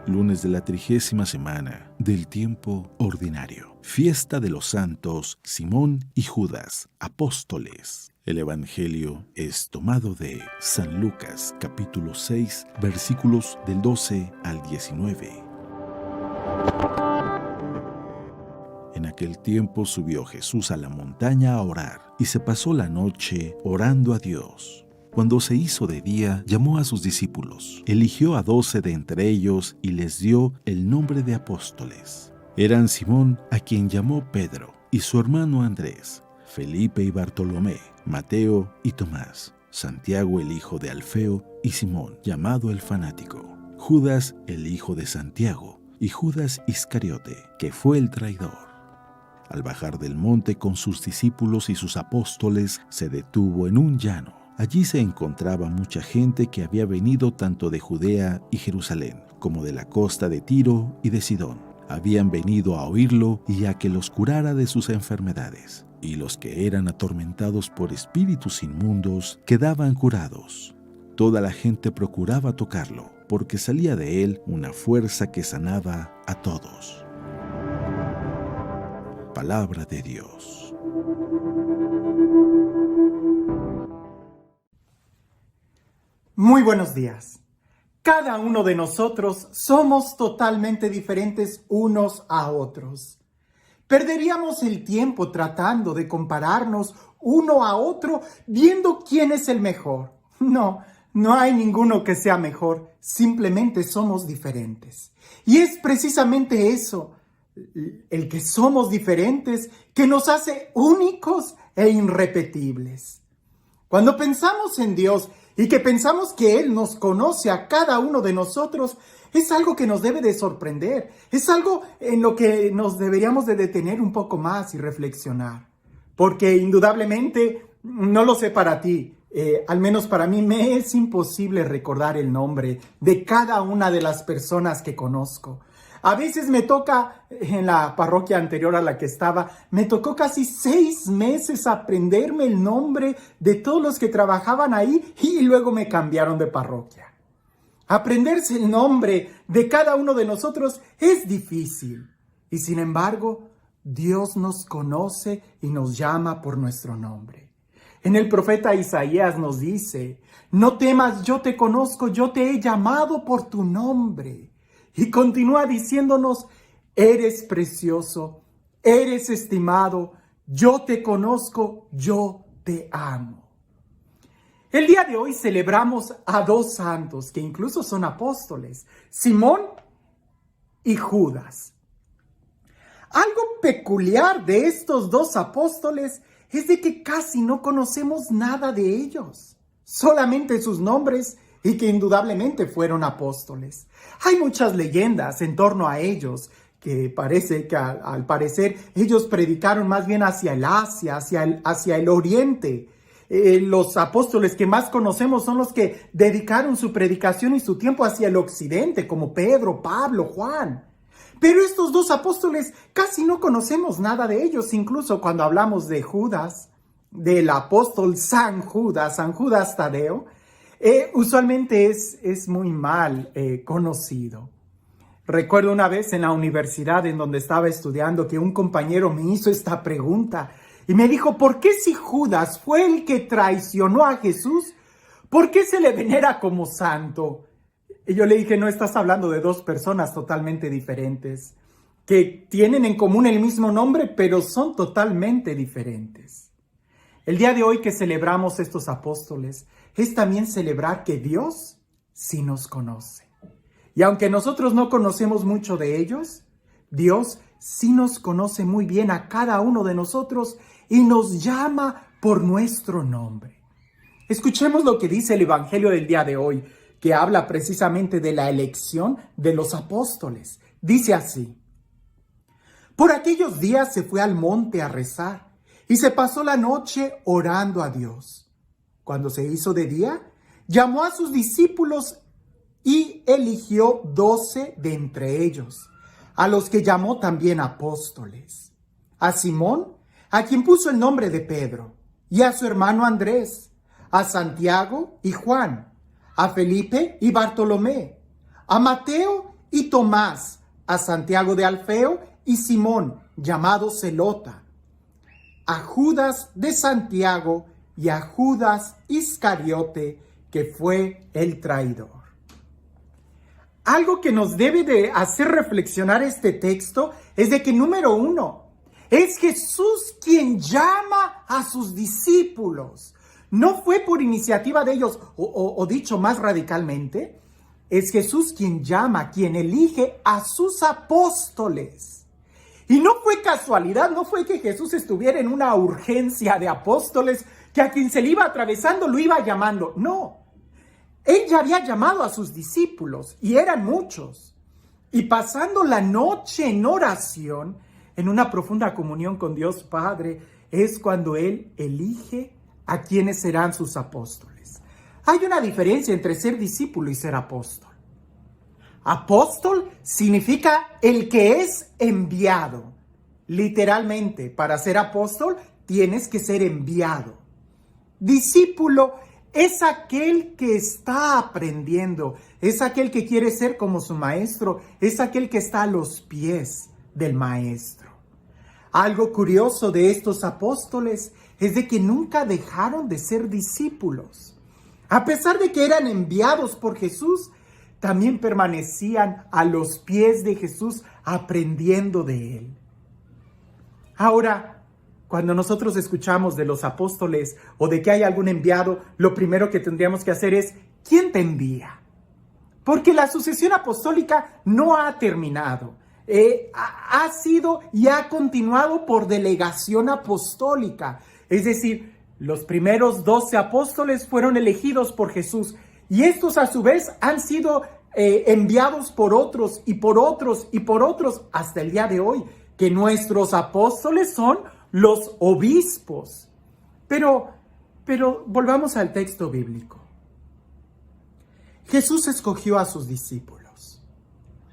Lunes de la 30ª semana del tiempo ordinario. Fiesta de los santos Simón y Judas, apóstoles. El Evangelio es tomado de San Lucas, capítulo 6, versículos del 12 al 19. En aquel tiempo subió Jesús a la montaña a orar, y se pasó la noche orando a Dios. Cuando se hizo de día, llamó a sus discípulos, eligió a 12 de entre ellos y les dio el nombre de apóstoles. Eran Simón, a quien llamó Pedro, y su hermano Andrés, Felipe y Bartolomé, Mateo y Tomás, Santiago el hijo de Alfeo y Simón, llamado el fanático, Judas el hijo de Santiago y Judas Iscariote, que fue el traidor. Al bajar del monte con sus discípulos y sus apóstoles, se detuvo en un llano. Allí se encontraba mucha gente que había venido tanto de Judea y Jerusalén, como de la costa de Tiro y de Sidón. Habían venido a oírlo y a que los curara de sus enfermedades. Y los que eran atormentados por espíritus inmundos quedaban curados. Toda la gente procuraba tocarlo, porque salía de él una fuerza que sanaba a todos. Palabra de Dios. Muy buenos días. Cada uno de nosotros somos totalmente diferentes unos a otros. Perderíamos el tiempo tratando de compararnos uno a otro viendo quién es el mejor. No hay ninguno que sea mejor, simplemente somos diferentes. Y es precisamente eso, el que somos diferentes, que nos hace únicos e irrepetibles. Cuando pensamos en Dios y que pensamos que Él nos conoce a cada uno de nosotros, es algo que nos debe de sorprender, es algo en lo que nos deberíamos de detener un poco más y reflexionar. Porque indudablemente, no lo sé para ti, al menos para mí me es imposible recordar el nombre de cada una de las personas que conozco. A veces me toca, en la parroquia anterior a la que estaba, me tocó casi 6 meses aprenderme el nombre de todos los que trabajaban ahí y luego me cambiaron de parroquia. Aprenderse el nombre de cada uno de nosotros es difícil y sin embargo, Dios nos conoce y nos llama por nuestro nombre. En el profeta Isaías nos dice, no temas, yo te conozco, yo te he llamado por tu nombre. Y continúa diciéndonos, eres precioso, eres estimado, yo te conozco, yo te amo. El día de hoy celebramos a 2 santos que incluso son apóstoles, Simón y Judas. Algo peculiar de estos 2 apóstoles es de que casi no conocemos nada de ellos, solamente sus nombres y que indudablemente fueron apóstoles. Hay muchas leyendas en torno a ellos, que parece que al parecer ellos predicaron más bien hacia el Asia, hacia el Oriente. Los apóstoles que más conocemos son los que dedicaron su predicación y su tiempo hacia el Occidente, como Pedro, Pablo, Juan. Pero estos 2 apóstoles casi no conocemos nada de ellos, incluso cuando hablamos de Judas, del apóstol San Judas Tadeo, usualmente es muy mal conocido. Recuerdo una vez en la universidad en donde estaba estudiando que un compañero me hizo esta pregunta y me dijo, ¿por qué si Judas fue el que traicionó a Jesús, por qué se le venera como santo? Y yo le dije, no estás hablando de 2 personas totalmente diferentes, que tienen en común el mismo nombre, pero son totalmente diferentes. El día de hoy que celebramos estos apóstoles, es también celebrar que Dios sí nos conoce. Y aunque nosotros no conocemos mucho de ellos, Dios sí nos conoce muy bien a cada uno de nosotros y nos llama por nuestro nombre. Escuchemos lo que dice el Evangelio del día de hoy, que habla precisamente de la elección de los apóstoles. Dice así: por aquellos días se fue al monte a rezar y se pasó la noche orando a Dios. Cuando se hizo de día, llamó a sus discípulos y eligió 12 de entre ellos, a los que llamó también apóstoles. A Simón, a quien puso el nombre de Pedro, y a su hermano Andrés, a Santiago y Juan, a Felipe y Bartolomé, a Mateo y Tomás, a Santiago de Alfeo y Simón, llamado Zelota, a Judas de Santiago y a Judas Iscariote, que fue el traidor. Algo que nos debe de hacer reflexionar este texto es de que, número uno, es Jesús quien llama a sus discípulos. No fue por iniciativa de ellos, o dicho más radicalmente, es Jesús quien llama, quien elige a sus apóstoles. Y no fue casualidad, no fue que Jesús estuviera en una urgencia de apóstoles, que a quien se le iba atravesando lo iba llamando. No, él ya había llamado a sus discípulos, y eran muchos. Y pasando la noche en oración, en una profunda comunión con Dios Padre, es cuando él elige a quienes serán sus apóstoles. Hay una diferencia entre ser discípulo y ser apóstol. Apóstol significa el que es enviado. Literalmente, para ser apóstol tienes que ser enviado. Discípulo es aquel que está aprendiendo, es aquel que quiere ser como su maestro, es aquel que está a los pies del maestro. Algo curioso de estos apóstoles es de que nunca dejaron de ser discípulos. A pesar de que eran enviados por Jesús, también permanecían a los pies de Jesús aprendiendo de él. Ahora, cuando nosotros escuchamos de los apóstoles o de que hay algún enviado, lo primero que tendríamos que hacer es, ¿quién te envía? Porque la sucesión apostólica no ha terminado. Ha sido y ha continuado por delegación apostólica. Es decir, los primeros 12 apóstoles fueron elegidos por Jesús y estos a su vez han sido enviados por otros y por otros y por otros hasta el día de hoy, que nuestros apóstoles son los obispos. Pero volvamos al texto bíblico. Jesús escogió a sus discípulos.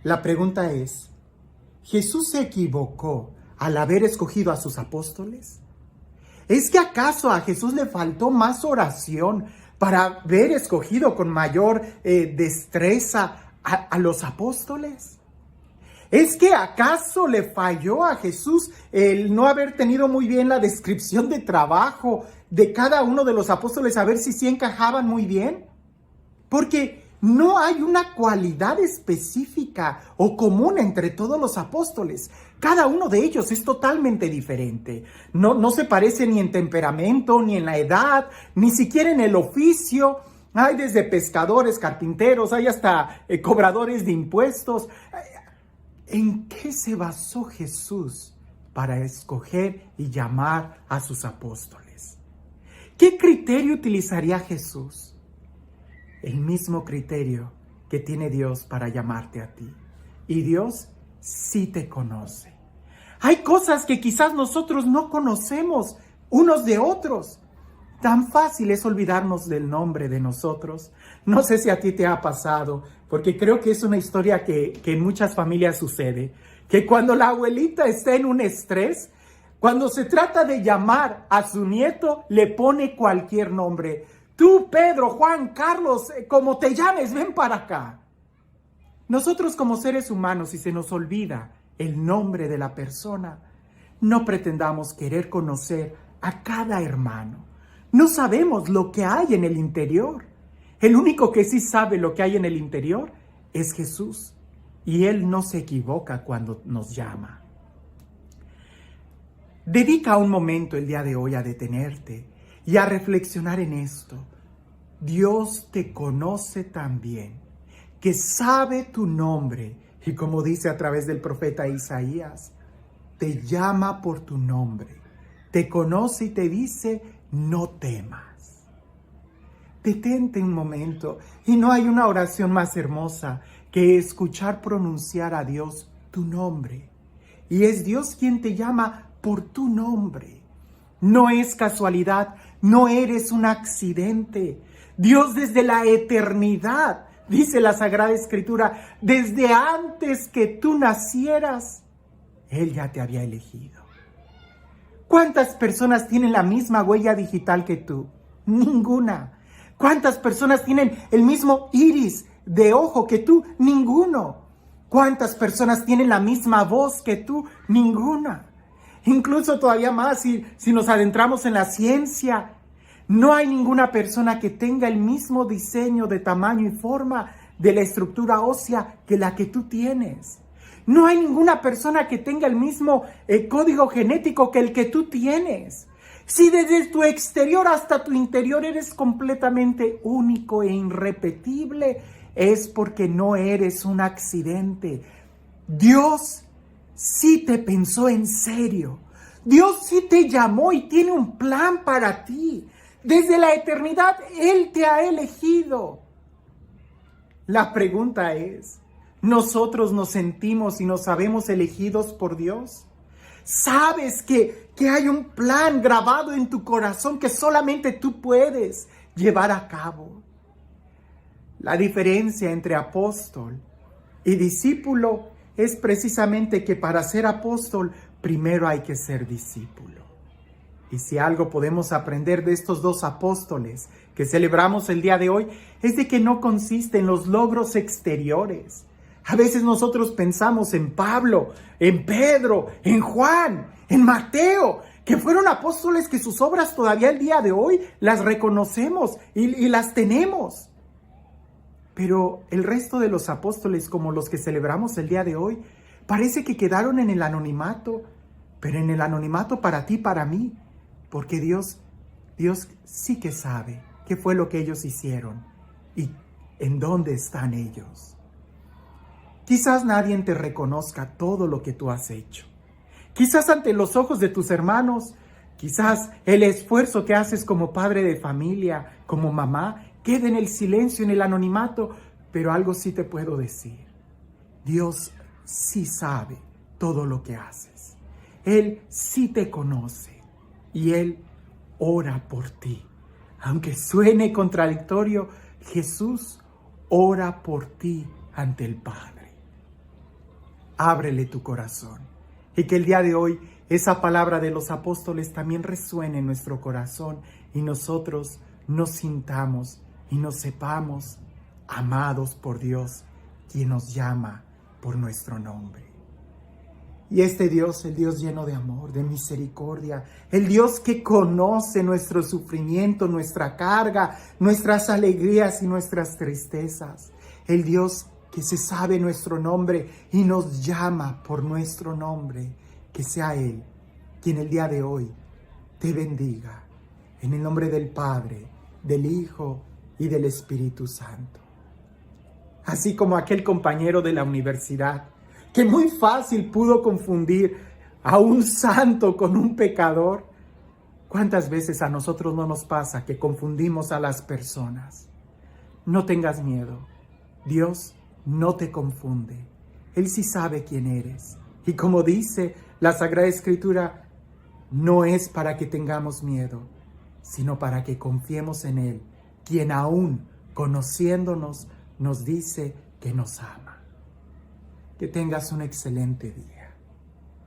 La pregunta es, ¿Jesús se equivocó al haber escogido a sus apóstoles? ¿Es que acaso a Jesús le faltó más oración para haber escogido con mayor destreza a los apóstoles? ¿Es que acaso le falló a Jesús el no haber tenido muy bien la descripción de trabajo de cada uno de los apóstoles, a ver si sí encajaban muy bien? Porque no hay una cualidad específica o común entre todos los apóstoles. Cada uno de ellos es totalmente diferente. No se parece ni en temperamento, ni en la edad, ni siquiera en el oficio. Hay desde pescadores, carpinteros, hay hasta cobradores de impuestos. ¿En qué se basó Jesús para escoger y llamar a sus apóstoles? ¿Qué criterio utilizaría Jesús? El mismo criterio que tiene Dios para llamarte a ti. Y Dios sí te conoce. Hay cosas que quizás nosotros no conocemos unos de otros. Tan fácil es olvidarnos del nombre de nosotros. No sé si a ti te ha pasado, porque creo que es una historia que en muchas familias sucede. Que cuando la abuelita está en un estrés, cuando se trata de llamar a su nieto, le pone cualquier nombre. Tú, Pedro, Juan, Carlos, como te llames, ven para acá. Nosotros como seres humanos, si se nos olvida el nombre de la persona, no pretendamos querer conocer a cada hermano. No sabemos lo que hay en el interior. El único que sí sabe lo que hay en el interior es Jesús. Y Él no se equivoca cuando nos llama. Dedica un momento el día de hoy a detenerte y a reflexionar en esto. Dios te conoce tan bien, que sabe tu nombre, y como dice a través del profeta Isaías, te llama por tu nombre, te conoce y te dice, no temas. Detente un momento, y no hay una oración más hermosa que escuchar pronunciar a Dios tu nombre. Y es Dios quien te llama por tu nombre. No es casualidad, no eres un accidente. Dios desde la eternidad, dice la Sagrada Escritura, desde antes que tú nacieras, Él ya te había elegido. ¿Cuántas personas tienen la misma huella digital que tú? Ninguna. ¿Cuántas personas tienen el mismo iris de ojo que tú? Ninguno. ¿Cuántas personas tienen la misma voz que tú? Ninguna. Incluso todavía más, si nos adentramos en la ciencia, no hay ninguna persona que tenga el mismo diseño de tamaño y forma de la estructura ósea que la que tú tienes. No hay ninguna persona que tenga el mismo código genético que el que tú tienes. Si desde tu exterior hasta tu interior eres completamente único e irrepetible, es porque no eres un accidente. Dios sí te pensó en serio. Dios sí te llamó y tiene un plan para ti. Desde la eternidad, Él te ha elegido. La pregunta es, ¿nosotros nos sentimos y nos sabemos elegidos por Dios? ¿Sabes que hay un plan grabado en tu corazón que solamente tú puedes llevar a cabo? La diferencia entre apóstol y discípulo es precisamente que para ser apóstol, primero hay que ser discípulo. Y si algo podemos aprender de estos dos apóstoles que celebramos el día de hoy, es de que no consiste en los logros exteriores. A veces nosotros pensamos en Pablo, en Pedro, en Juan, en Mateo, que fueron apóstoles que sus obras todavía el día de hoy las reconocemos y las tenemos. Pero el resto de los apóstoles, como los que celebramos el día de hoy, parece que quedaron en el anonimato, pero en el anonimato para ti, para mí, porque Dios sí que sabe qué fue lo que ellos hicieron y en dónde están ellos. Quizás nadie te reconozca todo lo que tú has hecho. Quizás ante los ojos de tus hermanos, quizás el esfuerzo que haces como padre de familia, como mamá, quede en el silencio, en el anonimato, pero algo sí te puedo decir. Dios sí sabe todo lo que haces. Él sí te conoce y Él ora por ti. Aunque suene contradictorio, Jesús ora por ti ante el Padre. Ábrele tu corazón y que el día de hoy esa palabra de los apóstoles también resuene en nuestro corazón y nosotros nos sintamos y nos sepamos amados por Dios, quien nos llama por nuestro nombre. Y este Dios, el Dios lleno de amor, de misericordia, el Dios que conoce nuestro sufrimiento, nuestra carga, nuestras alegrías y nuestras tristezas, el Dios que se sabe nuestro nombre y nos llama por nuestro nombre, que sea Él quien el día de hoy te bendiga. En el nombre del Padre, del Hijo y del Espíritu Santo. Así como aquel compañero de la universidad, que muy fácil pudo confundir a un santo con un pecador. ¿Cuántas veces a nosotros no nos pasa que confundimos a las personas? No tengas miedo. Dios no te confunde. Él sí sabe quién eres. Y como dice la Sagrada Escritura, no es para que tengamos miedo, sino para que confiemos en Él, quien aún conociéndonos nos dice que nos ama. Que tengas un excelente día.